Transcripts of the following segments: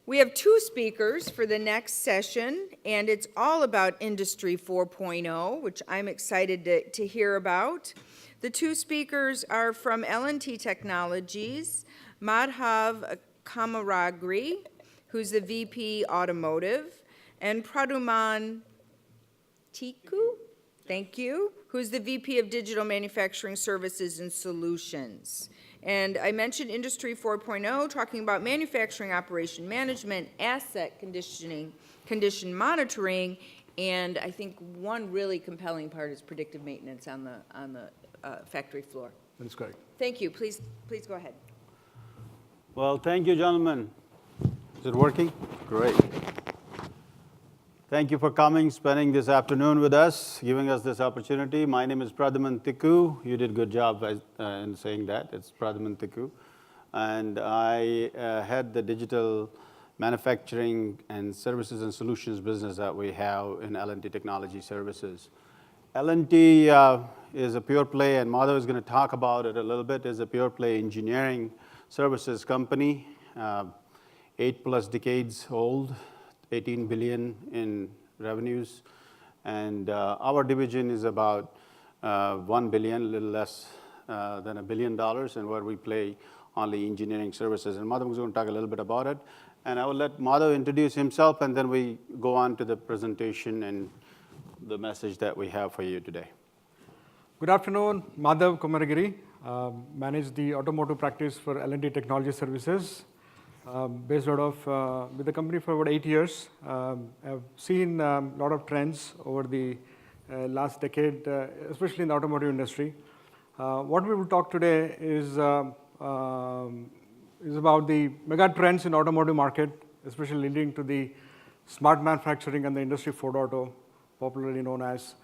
We have two speakers for the next session, and it's all about Industry 4.0, which I'm excited to hear about. The two speakers are from L&T Technologies, MADHAV KOMARAGIRI, who's the VP Automotive, and PRADUMAN TICKOO, thank you, who's the VP of Digital Manufacturing Services and Solutions. And I mentioned Industry 4.0, talking about manufacturing operation management, asset condition monitoring, and I think one really compelling part is predictive maintenance on the factory floor. That's correct. Thank you. Please go ahead. Well, thank you, gentlemen. Is it working? Great. Thank you for coming, spending this afternoon with us, giving us this opportunity. My name is PRADUMAN TICKOO. You did a good job in saying that. It's PRADUMAN TICKOO. And I head the digital manufacturing and services and solutions business that we have in L&T Technology Services. L&T is a pure play, and MADHAV is going to talk about it a little bit, is a pure play engineering services company, 8+ decades old. 18 billion in revenues, and our division is about 1 billion, a little less than $1 billion, and where we play only engineering services. And Madhav is going to talk a little bit about it, and I will let Madhav introduce himself, and then we go on to the presentation and the message that we have for you today. Good afternoon, MADHAV KOMARAGIRI, manage the automotive practice for L&T Technology Services. Based out of, with the company for about 8 years. I've seen a lot of trends over the last decade, especially in the automotive industry. What we will talk today is about the mega trends in automotive market, especially leading to the smart manufacturing and the Industry 4.0, popularly known as.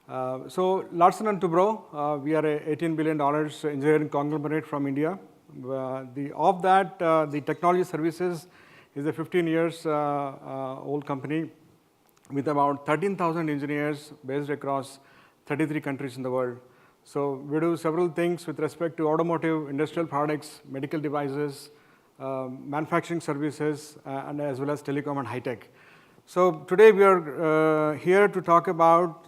So Larsen & Toubro, we are a $18 billion engineering conglomerate from India. Of that, the technology services is a 15 years old company with about 13,000 engineers based across 33 countries in the world. So we do several things with respect to automotive, industrial products, medical devices, manufacturing services, and as well as telecom and high tech. So today we are here to talk about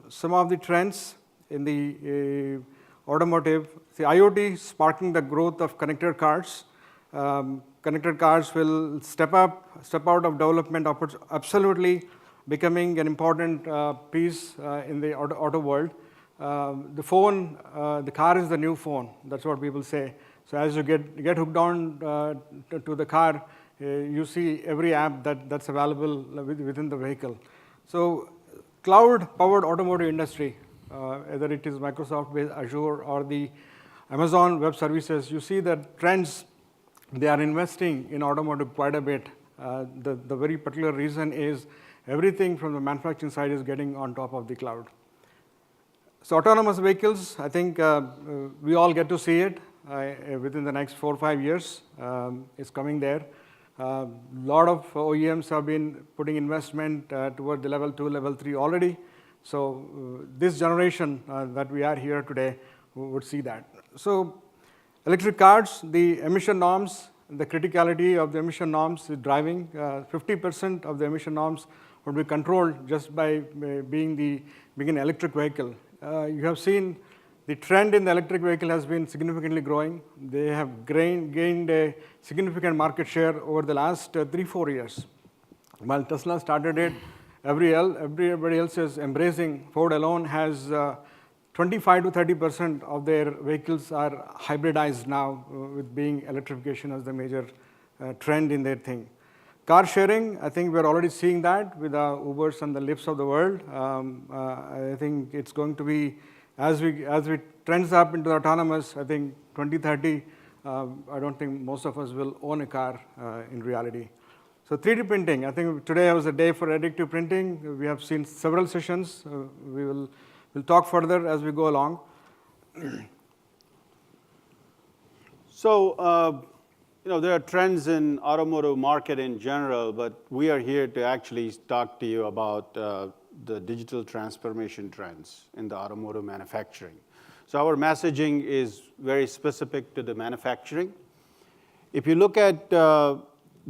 some of the trends in the automotive. The IoT sparking the growth of connected cars. Connected cars will step out of development, absolutely becoming an important piece in the auto world. The phone, the car is the new phone. That's what people say. So as you get hooked on to the car, you see every app that's available within the vehicle. So cloud-powered automotive industry, whether it is Microsoft-based Azure or the Amazon Web Services, you see that trends, they are investing in automotive quite a bit. The very particular reason is everything from the manufacturing side is getting on top of the cloud. So autonomous vehicles, I think we all get to see it within the next 4 or 5 years. It's coming there. A lot of OEMs have been putting investment toward the level 2, level 3 already. So this generation that we are here today would see that. So electric cars, the emission norms, the criticality of the emission norms is driving. 50% of the emission norms would be controlled just by being an electric vehicle. You have seen the trend in the electric vehicle has been significantly growing. They have gained a significant market share over the last 3-4 years. While Tesla started it, everybody else is embracing. Ford alone has 25 to 30% of their vehicles are hybridized now, with being electrification as the major trend in their thing. Car sharing, I think we're already seeing that with the Ubers and the Lyfts of the world. I think it's going to be, as we trends up into autonomous, I think 2030, I don't think most of us will own a car in reality. So 3D printing, I think today was a day for additive printing. We have seen several sessions. We'll talk further as we go along. So, there are trends in automotive market in general, but we are here to actually talk to you about the digital transformation trends in the automotive manufacturing. So our messaging is very specific to the manufacturing. If you look at the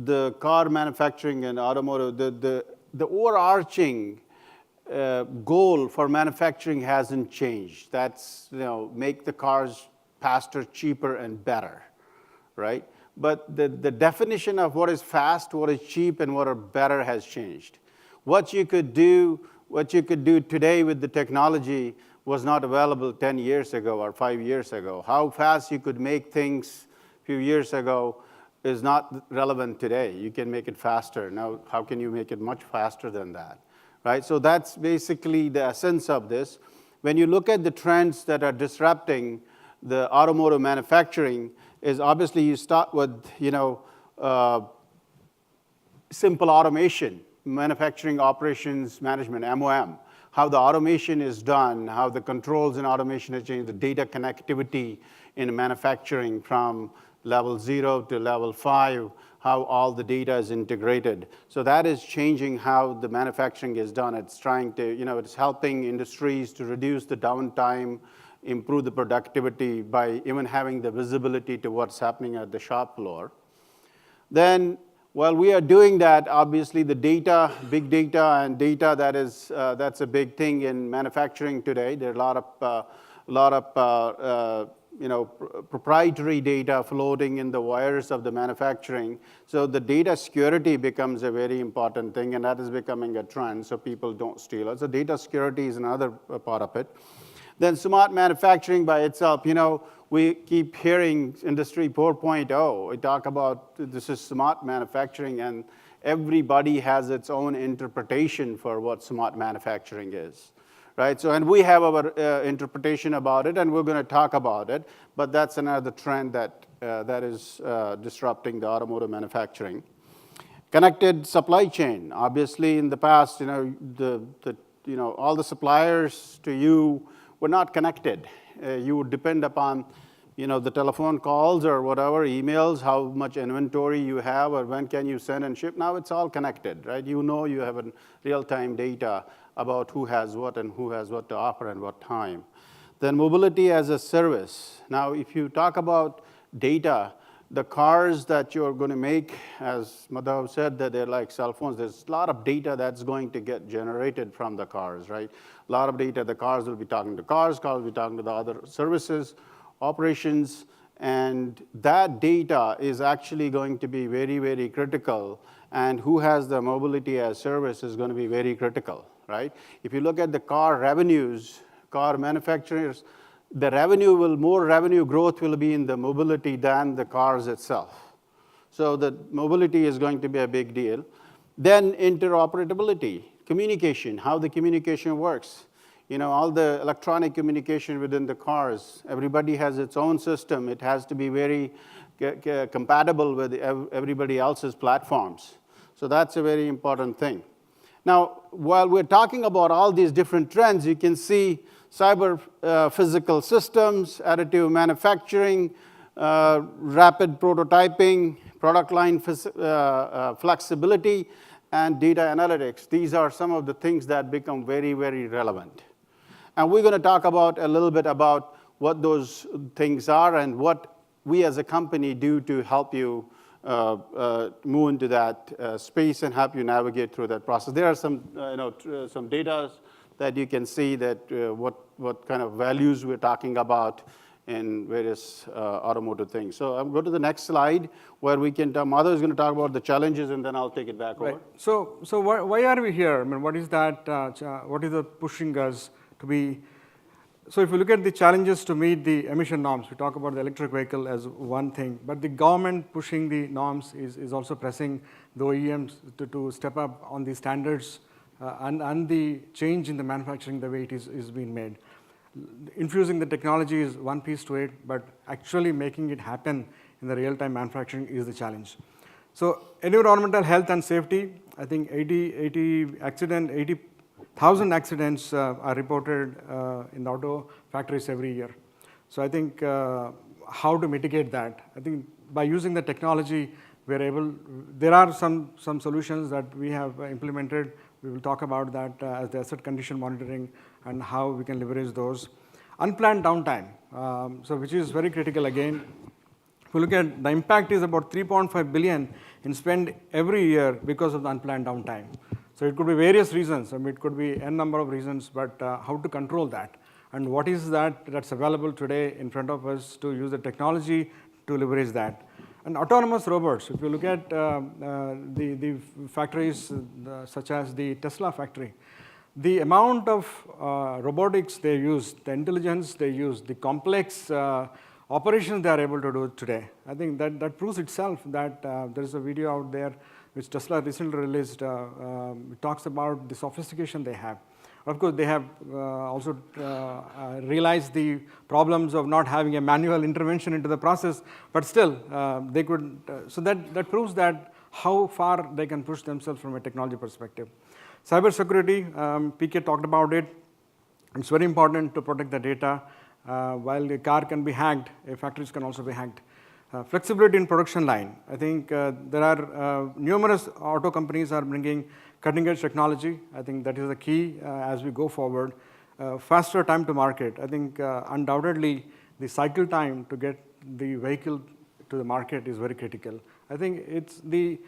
the car manufacturing and automotive, the overarching goal for manufacturing hasn't changed. That's, make the cars faster, cheaper, and better, right? But the definition of what is fast, what is cheap, and what are better has changed. What you could do today with the technology was not available 10 years ago or 5 years ago. How fast you could make things a few years ago is not relevant today. You can make it faster. Now, how can you make it much faster than that, right? So that's basically the essence of this. When you look at the trends that are disrupting the automotive manufacturing, is obviously you start with, simple automation, manufacturing operations management, MOM, how the automation is done, how the controls in automation has changed, the data connectivity in manufacturing from level 0 to level 5, how all the data is integrated. So that is changing how the manufacturing is done. It's trying to, it's helping industries to reduce the downtime, improve the productivity by even having the visibility to what's happening at the shop floor. Then, while we are doing that, obviously the data, big data and data, that's a big thing in manufacturing today. There are a lot of proprietary data floating in the wires of the manufacturing. So the data security becomes a very important thing, and that is becoming a trend, so people don't steal it. So data security is another part of it. Then smart manufacturing by itself, we keep hearing Industry 4.0. We talk about this is smart manufacturing, and everybody has its own interpretation for what smart manufacturing is, right? So, and we have our interpretation about it, and we're going to talk about it, but that's another trend that is disrupting the automotive manufacturing. Connected supply chain. Obviously, in the past, all the suppliers to you were not connected. You would depend upon, the telephone calls or whatever, emails, how much inventory you have, or when can you send and ship. Now it's all connected, right? You have a real-time data about who has what and who has what to offer and what time. Then mobility as a service. Now, if you talk about data, the cars that you're going to make, as Madhav said, that they're like cell phones. There's a lot of data that's going to get generated from the cars, right? A lot of data. The cars will be talking to cars will be talking to the other services, operations, and that data is actually going to be very, very critical. And who has the mobility as service is going to be very critical, right? If you look at the car revenues, car manufacturers, more revenue growth will be in the mobility than the cars itself. So the mobility is going to be a big deal. Then interoperability, communication, how the communication works. All the electronic communication within the cars, everybody has its own system. It has to be very compatible with everybody else's platforms. So that's a very important thing. Now, while we're talking about all these different trends, you can see cyber physical systems, additive manufacturing, rapid prototyping, product line flexibility, and data analytics. These are some of the things that become very, very relevant. And we're going to talk about a little bit about what those things are and what we as a company do to help you move into that space and help you navigate through that process. There are some, some data that you can see that what kind of values we're talking about in various automotive things. So I'll go to the next slide where we can, Madhav is going to talk about the challenges, and then I'll take it back over. So why are we here? I mean, what is that? What is pushing us to be? So if you look at the challenges to meet the emission norms, we talk about the electric vehicle as one thing, but the government pushing the norms is also pressing the OEMs to step up on the standards and the change in the manufacturing the way it is being made. Infusing the technology is one piece to it, but actually making it happen in the real-time manufacturing is the challenge. So environmental health and safety, I think 80,000 accidents are reported in the auto factories every year. So I think how to mitigate that? I think by using the technology, there are some solutions that we have implemented. We will talk about that as the asset condition monitoring and how we can leverage those. Unplanned downtime, so which is very critical again. If you look at the impact is about 3.5 billion in spend every year because of the unplanned downtime. So it could be various reasons. I mean, it could be n number of reasons, but how to control that? And what is that's available today in front of us to use the technology to leverage that? And autonomous robots, if you look at the factories such as the Tesla factory, the amount of robotics they use, the intelligence they use, the complex operations they are able to do today, I think that proves itself that there is a video out there which Tesla recently released. It talks about the sophistication they have. Of course, they have also realized the problems of not having a manual intervention into the process, but still, they could, so that proves that how far they can push themselves from a technology perspective. Cybersecurity, PK talked about it. It's very important to protect the data. While the car can be hacked, factories can also be hacked. Flexibility in production line. I think there are numerous auto companies are bringing cutting-edge technology. I think that is the key as we go forward. Faster time to market. I think undoubtedly the cycle time to get the vehicle to the market is very critical. I think it's the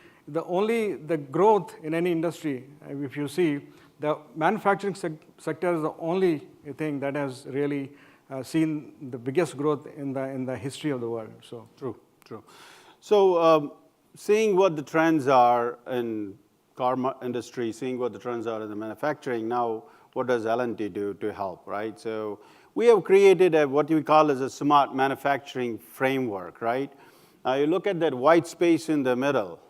growth in any industry, if you see, the manufacturing sector is the only thing that has really seen the biggest growth in the history of the world. So True. So seeing what the trends are in car industry, seeing what the trends are in the manufacturing, now what does L&T do to help, right? So we have created what we call as a smart manufacturing framework, right? You look at that white space in the middle.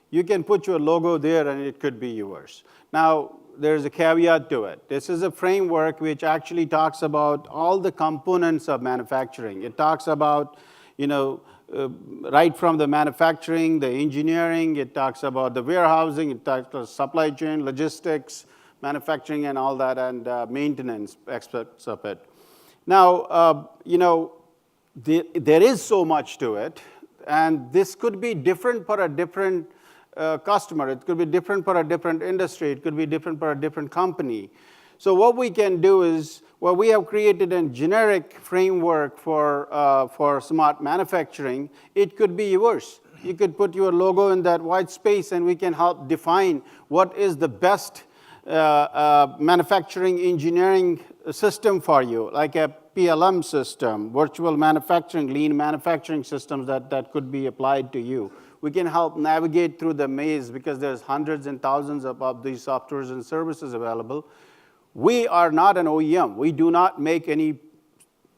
You can put your logo there and it could be yours. Now, there's a caveat to it. This is a framework which actually talks about all the components of manufacturing. It talks about, right from the manufacturing, the engineering, it talks about the warehousing, it talks about supply chain, logistics, manufacturing and all that, and maintenance aspects of it. Now, there is so much to it, and this could be different for a different customer. It could be different for a different industry. It could be different for a different company. So what we can do is, well, we have created a generic framework for smart manufacturing. It could be yours. You could put your logo in that white space, and we can help define what is the best manufacturing engineering system for you, like a PLM system, virtual manufacturing, lean manufacturing systems that could be applied to you. We can help navigate through the maze because there's hundreds and thousands of these softwares and services available. We are not an OEM. We do not make any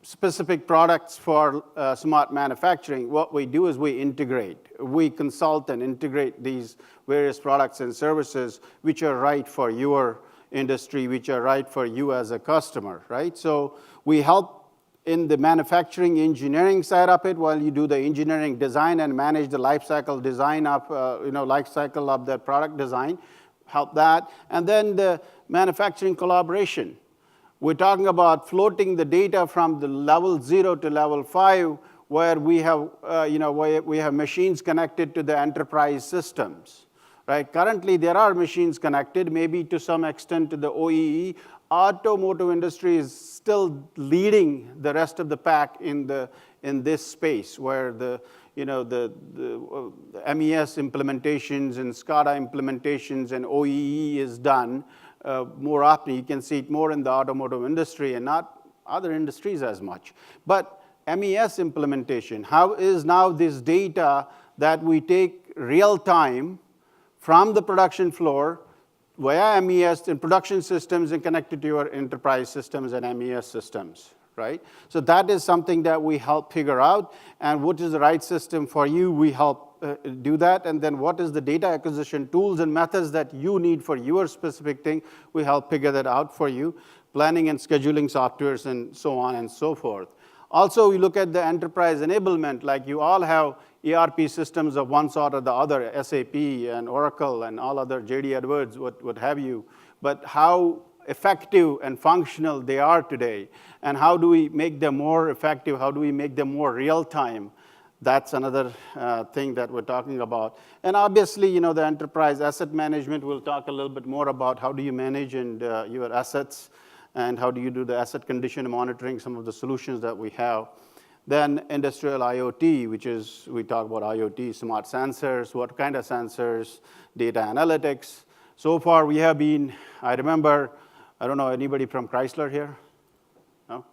specific products for smart manufacturing. What we do is we integrate. We consult and integrate these various products and services which are right for your industry, which are right for you as a customer, right? So we help in the manufacturing engineering side of it while you do the engineering design and manage the life cycle design of, life cycle of the product design, help that. And then the manufacturing collaboration. We're talking about floating the data from the level 0 to level 5 where we have, where we have machines connected to the enterprise systems, right? Currently, there are machines connected, maybe to some extent to the OEE. Automotive industry is still leading the rest of the pack in this space where the MES implementations and SCADA implementations and OEE is done more often. You can see it more in the automotive industry and not other industries as much. But MES implementation, how is now this data that we take real time from the production floor via MES and production systems and connected to your enterprise systems and MES systems, right? So that is something that we help figure out. And what is the right system for you, we help do that. And then what is the data acquisition tools and methods that you need for your specific thing, we help figure that out for you. Planning and scheduling softwares and so on and so forth. Also, we look at the enterprise enablement, like you all have ERP systems of one sort or the other, SAP and Oracle and all other JD Edwards, what have you. But how effective and functional they are today, and how do we make them more effective, how do we make them more real time, that's another thing that we're talking about. And obviously, the enterprise asset management, we'll talk a little bit more about how do you manage your assets, and how do you do the asset condition monitoring, some of the solutions that we have. Then industrial IoT, which is, we talk about IoT, smart sensors, what kind of sensors, data analytics. So far we have been, I remember, I don't know, anybody from Chrysler here? No?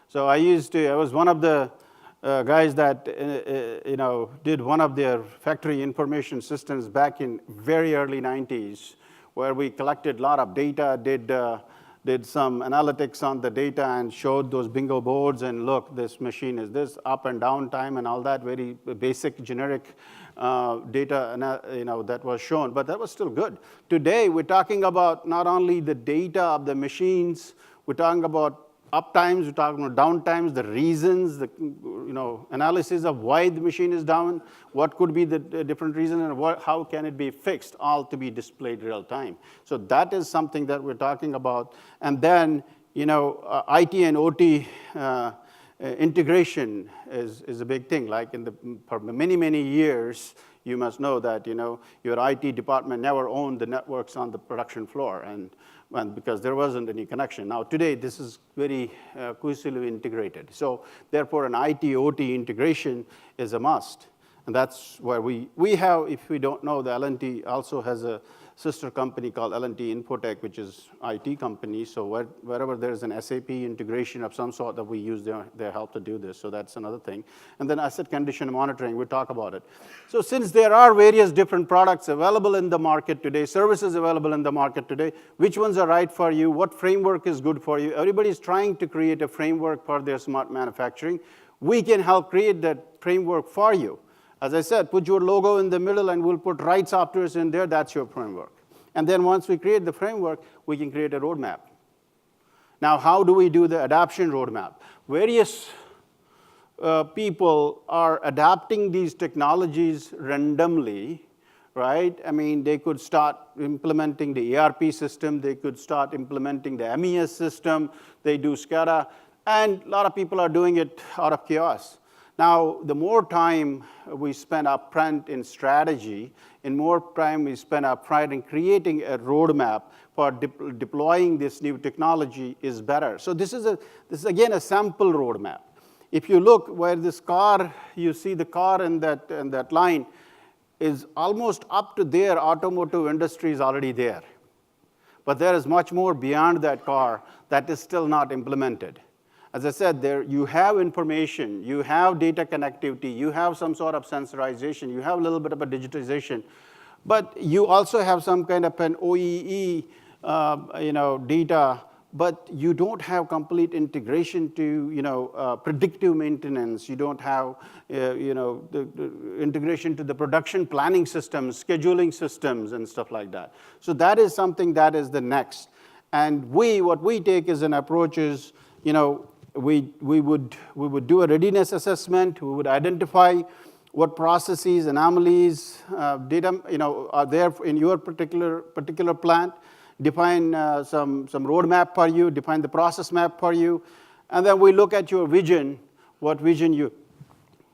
So I was one of the guys that did one of their factory information systems back in very early 90s, where we collected a lot of data, did some analytics on the data and showed those bingo boards and look, this machine is this, up and down time and all that, very basic generic data that was shown, but that was still good. Today, we're talking about not only the data of the machines, we're talking about uptimes, we're talking about downtimes, the reasons, the analysis of why the machine is down, what could be the different reasons, and how can it be fixed, all to be displayed real time. So that is something that we're talking about. And then, IT and OT integration is a big thing. Like for many, many years, you must know that your IT department never owned the networks on the production floor, and because there wasn't any connection. Now today, this is very cohesively integrated. So therefore, an IT-OT integration is a must. And that's where we have, if we don't know, the L&T also has a sister company called L&T Infotech, which is IT company. So wherever there's an SAP integration of some sort that we use their help to do this. So that's another thing. And then asset condition monitoring, we'll talk about it. So since there are various different products available in the market today, services available in the market today, which ones are right for you? What framework is good for you? Everybody's trying to create a framework for their smart manufacturing. We can help create that framework for you. As I said, put your logo in the middle and we'll put right softwares in there, that's your framework. And then once we create the framework, we can create a roadmap. Now, how do we do the adoption roadmap? Various people are adapting these technologies randomly, right? I mean, they could start implementing the ERP system, they could start implementing the MES system, they do SCADA, and a lot of people are doing it out of chaos. Now, the more time we spend upfront in strategy, and more time we spend upfront in creating a roadmap for deploying this new technology is better. So this is again a sample roadmap. If you look where this car, you see the car in that line is almost up to there. Automotive industry is already there. But there is much more beyond that car that is still not implemented. As I said, there you have information, you have data connectivity, you have some sort of sensorization, you have a little bit of a digitization, but you also have some kind of an OEE, data, but you don't have complete integration to, predictive maintenance. You don't have, the integration to the production planning systems, scheduling systems, and stuff like that. So that is something that is the next. And what we take as an approach is, we would do a readiness assessment. We would identify what processes, anomalies, data, are there in your particular plant. Define some roadmap for you. Define the process map for you, and then we look at your vision. What vision you?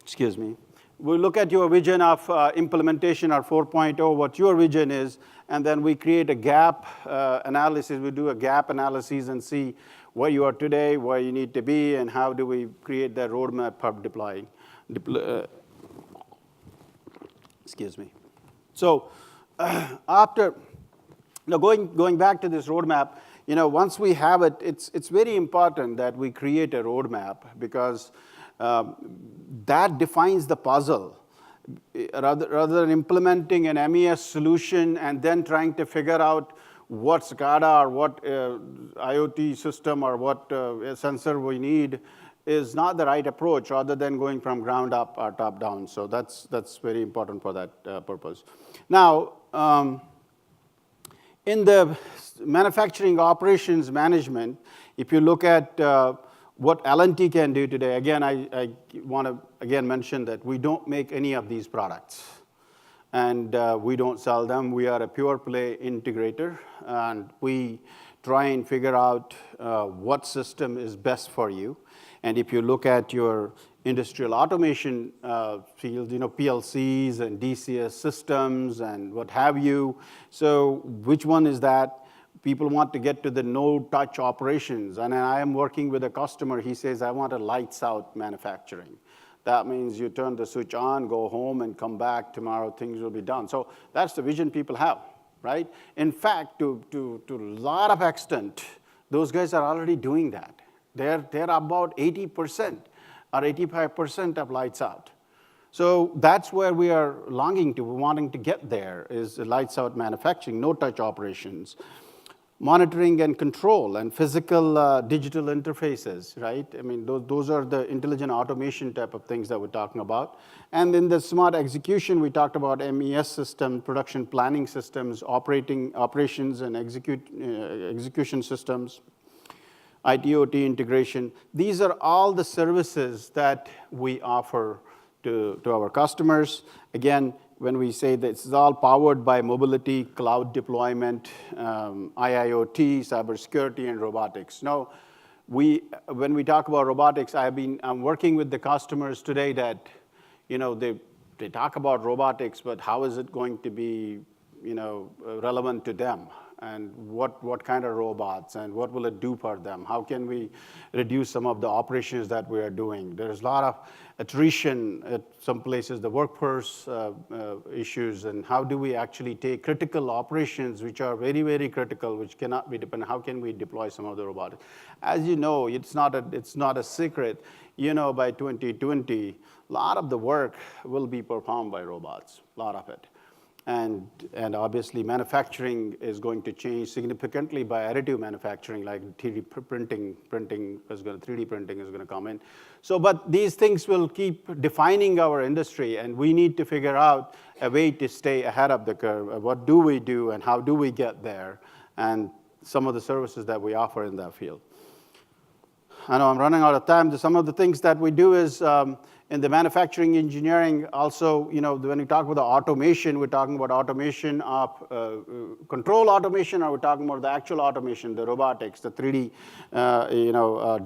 Excuse me. We look at your vision of implementation or 4.0. What your vision is, and then we create a gap analysis. We do a gap analysis and see where you are today, where you need to be, and how do we create that roadmap for deploying. Excuse me. So after, going back to this roadmap, once we have it, it's very important that we create a roadmap because that defines the puzzle. Rather than implementing an MES solution and then trying to figure out what SCADA or what IoT system or what sensor we need is not the right approach, rather than going from ground up or top down. So that's very important for that purpose. Now, in the manufacturing operations management, if you look at what L&T can do today, again, I want to again mention that we don't make any of these products. And we don't sell them. We are a pure play integrator, and we try and figure out what system is best for you. And if you look at your industrial automation field, PLCs and DCS systems and what have you, so which one is that? People want to get to the no-touch operations. And I am working with a customer. He says, I want a lights-out manufacturing. That means you turn the switch on, go home, and come back tomorrow, things will be done. So that's the vision people have, right? In fact, to a lot of extent, those guys are already doing that. They're about 80% or 85% of lights out. So that's where we are longing to, wanting to get there, is lights out manufacturing, no-touch operations, monitoring and control, and physical digital interfaces, right? I mean, those are the intelligent automation type of things that we're talking about. And in the smart execution, we talked about MES system, production planning systems, operations and execution systems, IT/OT integration. These are all the services that we offer to our customers. Again, when we say that it's all powered by mobility, cloud deployment, IIoT, cybersecurity, and robotics. Now, when we talk about robotics, I'm working with the customers today that, they talk about robotics, but how is it going to be, relevant to them? And what kind of robots, and what will it do for them? How can we reduce some of the operations that we are doing? There's a lot of attrition at some places, the workforce issues, and how do we actually take critical operations, which are very, very critical, which cannot be dependent, how can we deploy some of the robotics? As you know, it's not a secret, by 2020, a lot of the work will be performed by robots, a lot of it. And obviously, manufacturing is going to change significantly by additive manufacturing, like 3D printing is going to come in. So, but these things will keep defining our industry, and we need to figure out a way to stay ahead of the curve. What do we do, and how do we get there, and some of the services that we offer in that field. I know I'm running out of time. Some of the things that we do is, in the manufacturing engineering, also, when we talk about the automation, we're talking about automation of control automation, or we're talking about the actual automation, the robotics, the 3D,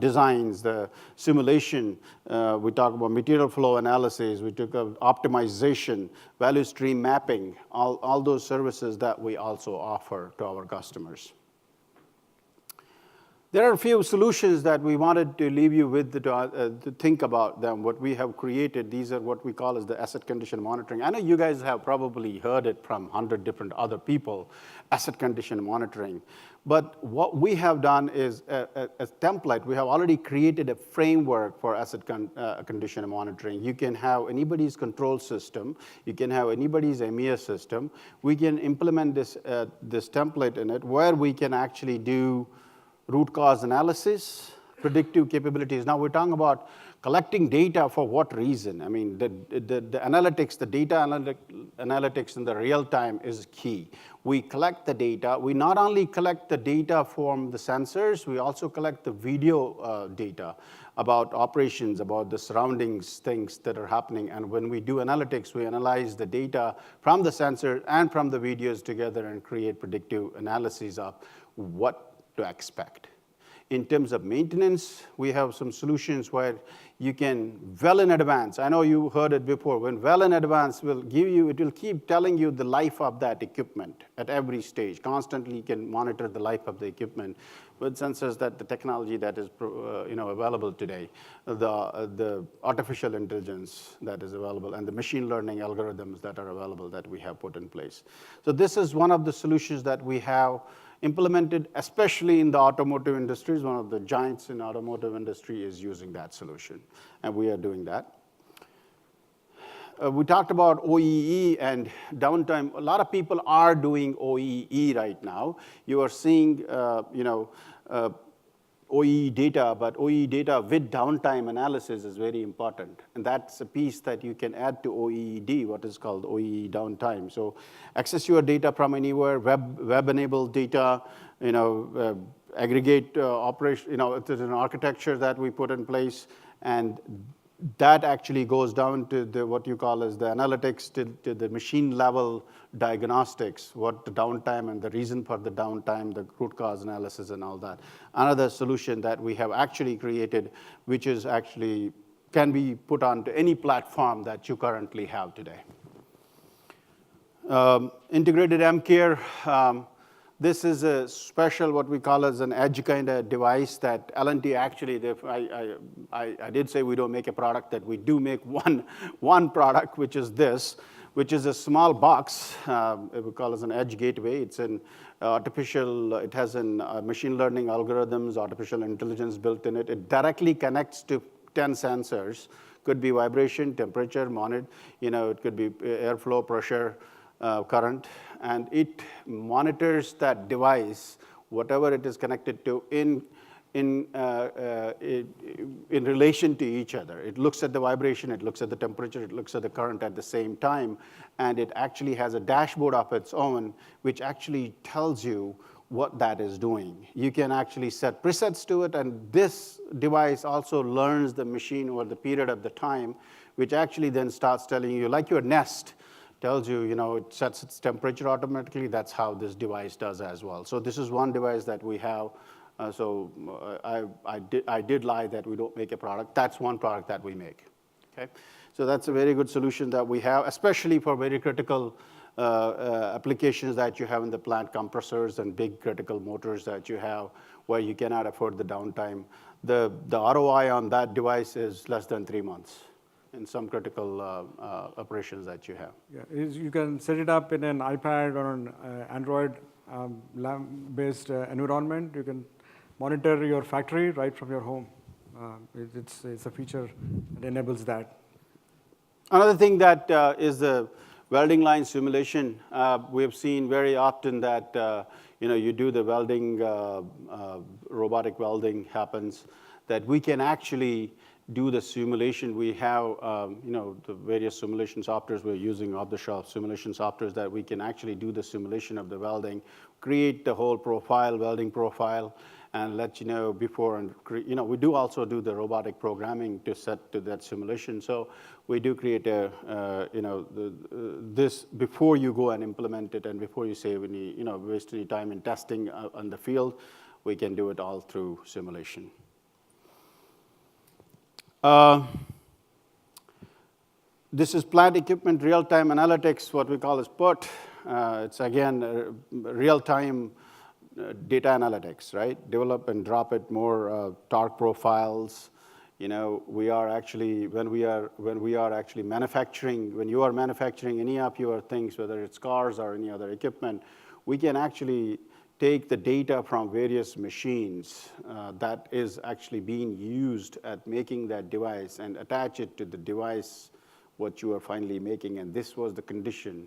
designs, the simulation. We talk about material flow analysis. We talk about optimization, value stream mapping, all those services that we also offer to our customers. There are a few solutions that we wanted to leave you with to think about them, what we have created. These are what we call as the asset condition monitoring. I know you guys have probably heard it from 100 different other people, asset condition monitoring. But what we have done is a template. We have already created a framework for asset condition monitoring. You can have anybody's control system. You can have anybody's MES system. We can implement this template in it, where we can actually do root cause analysis, predictive capabilities. Now, we're talking about collecting data for what reason? I mean, the analytics, the data analytics in the real time is key. We collect the data. We not only collect the data from the sensors, we also collect the video data about operations, about the surroundings, things that are happening. And when we do analytics, we analyze the data from the sensor and from the videos together and create predictive analyses of what to expect. In terms of maintenance, we have some solutions where you can, well in advance, I know you heard it before, when well in advance will give you, it will keep telling you the life of that equipment at every stage. Constantly you can monitor the life of the equipment with sensors, that the technology that is available today, the artificial intelligence that is available, and the machine learning algorithms that are available that we have put in place. So this is one of the solutions that we have implemented, especially in the automotive industry. One of the giants in the automotive industry is using that solution, and we are doing that. We talked about OEE and downtime. A lot of people are doing OEE right now. You are seeing, OEE data, but OEE data with downtime analysis is very important. And that's a piece that you can add to OEED, what is called OEE downtime. So access your data from anywhere, web-enabled data, aggregate operation, there's an architecture that we put in place, and that actually goes down to what you call as the analytics, to the machine level diagnostics, what the downtime and the reason for the downtime, the root cause analysis and all that. Another solution that we have actually created, which is actually can be put onto any platform that you currently have today. Integrated M-Care, This is a special, what we call as an edge kind of device that L&T actually, I did say we don't make a product, that we do make one product, which is this, which is a small box. We call it an edge gateway. It's an artificial, it has an machine learning algorithms, artificial intelligence built in it. It directly connects to 10 sensors. Could be vibration, temperature, monitor, it could be airflow, pressure, current, and it monitors that device, whatever it is connected to, in relation to each other. It looks at the vibration, it looks at the temperature, it looks at the current at the same time, and it actually has a dashboard of its own, which actually tells you what that is doing. You can actually set presets to it, and this device also learns the machine over the period of the time, which actually then starts telling you, like your Nest tells you, it sets its temperature automatically. That's how this device does as well. So this is one device that we have. I did lie that we don't make a product. That's one product that we make. Okay, so that's a very good solution that we have, especially for very critical applications that you have in the plant, compressors and big critical motors that you have, where you cannot afford the downtime. The ROI on that device is less than 3 months in some critical operations that you have. Yeah, you can set it up in an iPad or an Android based environment. You can monitor your factory right from your home. It's a feature that enables that. Another thing that is the welding line simulation. We have seen very often that you do the welding, robotic welding happens, that we can actually do the simulation. We have the various simulation softwares we're using, off-the-shelf simulation softwares, that we can actually do the simulation of the welding, create the whole profile, welding profile, and let you know before. And we do also do the robotic programming to set to that simulation. So we do create this before you go and implement it, and before you save any, waste any time in testing on the field. We can do it all through simulation. This is plant equipment real-time analytics, what we call as PERT. It's again real-time data analytics, right? Develop and drop it more torque profiles. We are actually when we are actually manufacturing, when you are manufacturing any of your things, whether it's cars or any other equipment, we can actually take the data from various machines that is actually being used at making that device and attach it to the device what you are finally making. And this was the condition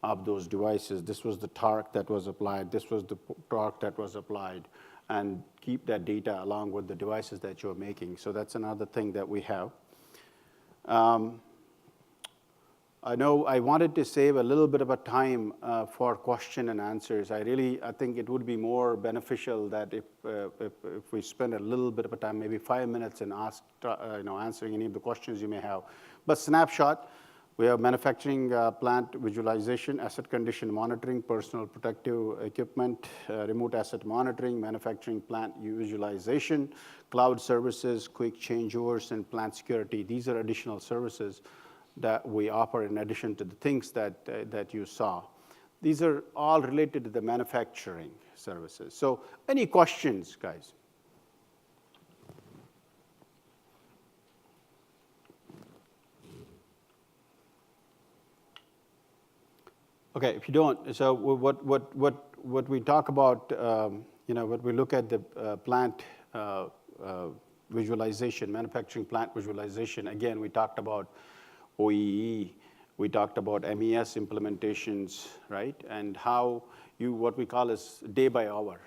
of those devices. This was the torque that was applied. This was the torque that was applied. And keep that data along with the devices that you're making. So that's another thing that we have. I know I wanted to save a little bit of a time for question and answers. I think it would be more beneficial that if we spend a little bit of a time, maybe 5 minutes, and answering any of the questions you may have. But snapshot, we have manufacturing plant visualization, asset condition monitoring, personal protective equipment, remote asset monitoring, manufacturing plant visualization, cloud services, quick changeovers, and plant security. These are additional services that we offer in addition to the things that you saw. These are all related to the manufacturing services. So any questions, guys? Okay, if you don't, so what we talk about, what we look at the plant visualization, manufacturing plant visualization. Again, we talked about OEE, we talked about MES implementations, right? And how what we call is day by hour,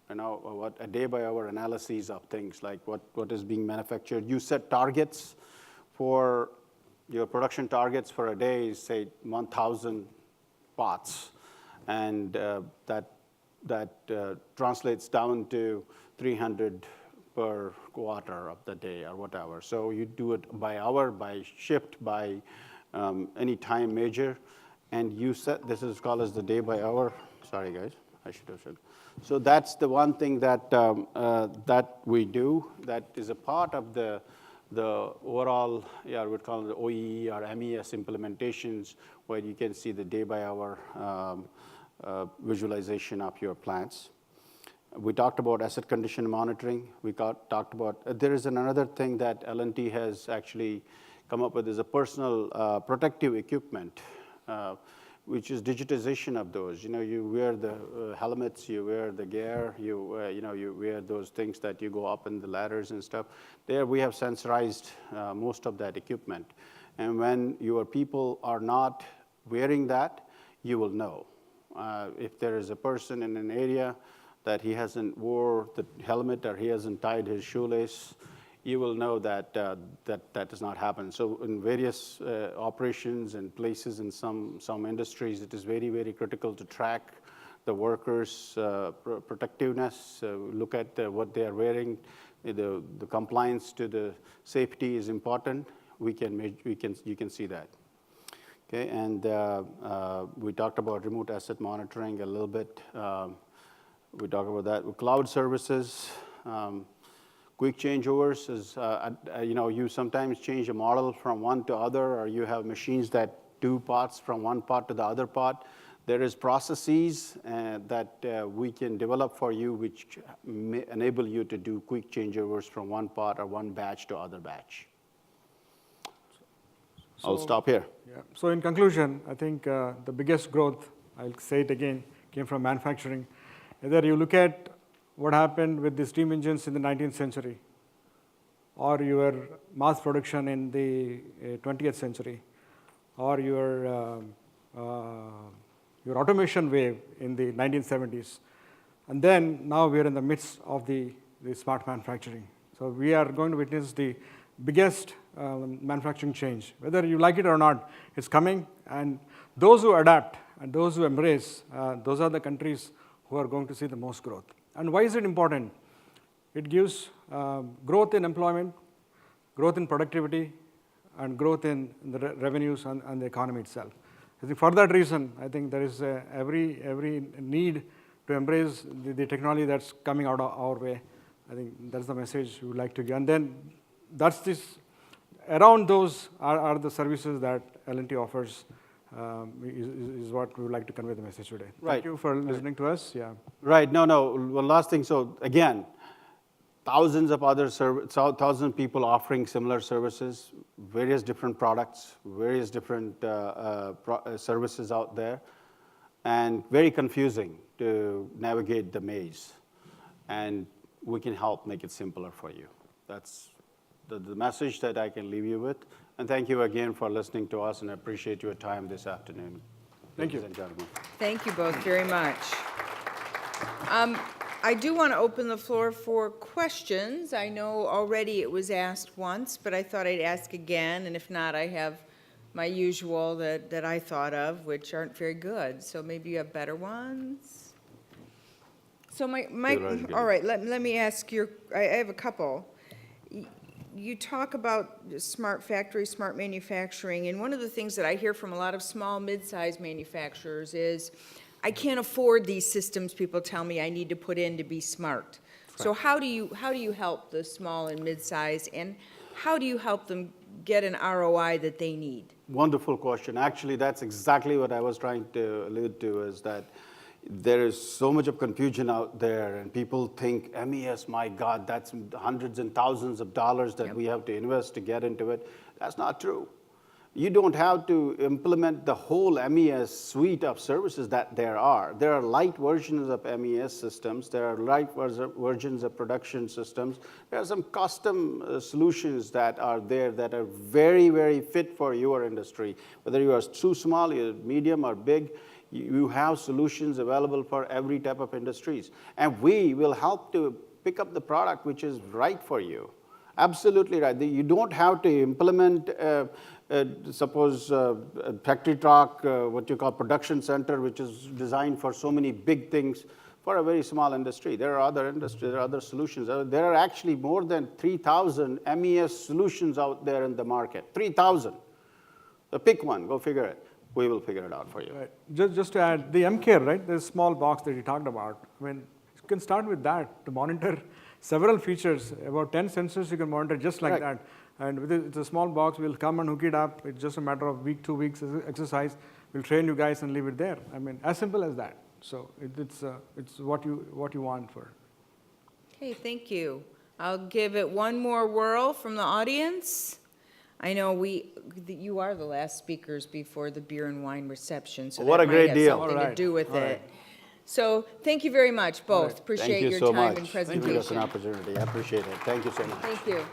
what a day by hour analyses of things, like what is being manufactured. You set targets for your production targets for a day is, say, 1,000 pots, and that translates down to 300 per quarter of the day or whatever. So you do it by hour, by shift, by any time measure, and you set, this is called as the day by hour. Sorry, guys, I should have said. So that's the one thing that that we do, that is a part of the overall, I would call it the OEE or MES implementations, where you can see the day by hour visualization of your plants. We talked about asset condition monitoring. We talked about, there is another thing that L&T has actually come up with is a personal protective equipment, which is digitization of those. You know, you wear the helmets, you wear the gear, you wear those things that you go up in the ladders and stuff. There we have sensorized most of that equipment. And when your people are not wearing that, you will know. If there is a person in an area that he hasn't wore the helmet or he hasn't tied his shoelace, you will know that that does not happen. So in various operations and places in some industries, it is very, very critical to track the workers' protectiveness, look at what they are wearing. The compliance to the safety is important. You can see that. Okay, and we talked about remote asset monitoring a little bit. We talked about that. Cloud services. Quick changeovers is, you sometimes change a model from one to other, or you have machines that do parts from one part to the other part. There is processes that we can develop for you which may enable you to do quick changeovers from one part or one batch to other batch. I'll stop here. Yeah. So in conclusion, I think the biggest growth, I'll say it again, came from manufacturing. Either you look at what happened with the steam engines in the 19th century, or your mass production in the 20th century, or your automation wave in the 1970s. And then now we are in the midst of the smart manufacturing. So we are going to witness the biggest manufacturing change. Whether you like it or not, it's coming. And those who adapt and those who embrace, those are the countries who are going to see the most growth. And why is it important? It gives growth in employment, growth in productivity, and growth in the revenues and the economy itself. I think for that reason, I think there is every need to embrace the technology that's coming out of our way. I think that's the message we would like to give. And then that's this, around those are the services that L&T offers. Is what we would like to convey the message today. Right. Thank you for listening to us. Yeah. Right. No. One last thing. So again, thousands of people offering similar services, various different products, various different services out there, and very confusing to navigate the maze. And we can help make it simpler for you. That's the message that I can leave you with. And thank you again for listening to us, and I appreciate your time this afternoon. Thank you. Ladies and gentlemen. Thank you both very much. I do want to open the floor for questions. I know already it was asked once, but I thought I'd ask again, and if not, I have my usual that I thought of, which aren't very good. So maybe you have better ones. So all right, let me ask I have a couple. You talk about smart factory, smart manufacturing, and one of the things that I hear from a lot of small, mid-sized manufacturers is, I can't afford these systems people tell me I need to put in to be smart. Right. So how do you help the small and mid-sized, and how do you help them get an ROI that they need? Wonderful question. Actually, that's exactly what I was trying to allude to, is that there is so much of confusion out there, and people think, MES, my God, that's hundreds and thousands of dollars that we have to invest to get into it. That's not true. You don't have to implement the whole MES suite of services that there are. There are light versions of MES systems. There are light versions of production systems. There are some custom solutions that are there that are very, very fit for your industry. Whether you are too small, you're medium, or big, you have solutions available for every type of industries. And we will help to pick up the product which is right for you. Absolutely right. You don't have to implement, suppose, a factory truck, what you call production center, which is designed for so many big things for a very small industry. There are other industries, there are other solutions. There are actually more than 3,000 MES solutions out there in the market. 3,000. So pick one, go figure it. We will figure it out for you. Right. Just to add, the MCare, right, the small box that you talked about, I mean, you can start with that to monitor several features, about 10 sensors you can monitor just like that. And with it's a small box, we'll come and hook it up. It's just a matter of week, 2 weeks exercise. We'll train you guys and leave it there. I mean, as simple as that. So it's what you want for. Okay, thank you. I'll give it one more whirl from the audience. I know you are the last speakers before the beer and wine reception, so What that a great might have deal. something All to right, do with all it. right. So thank you very much, both. right. Appreciate Thank you your so time much and for giving us an presentation. opportunity. I appreciate it. Thank you so much. Thank you.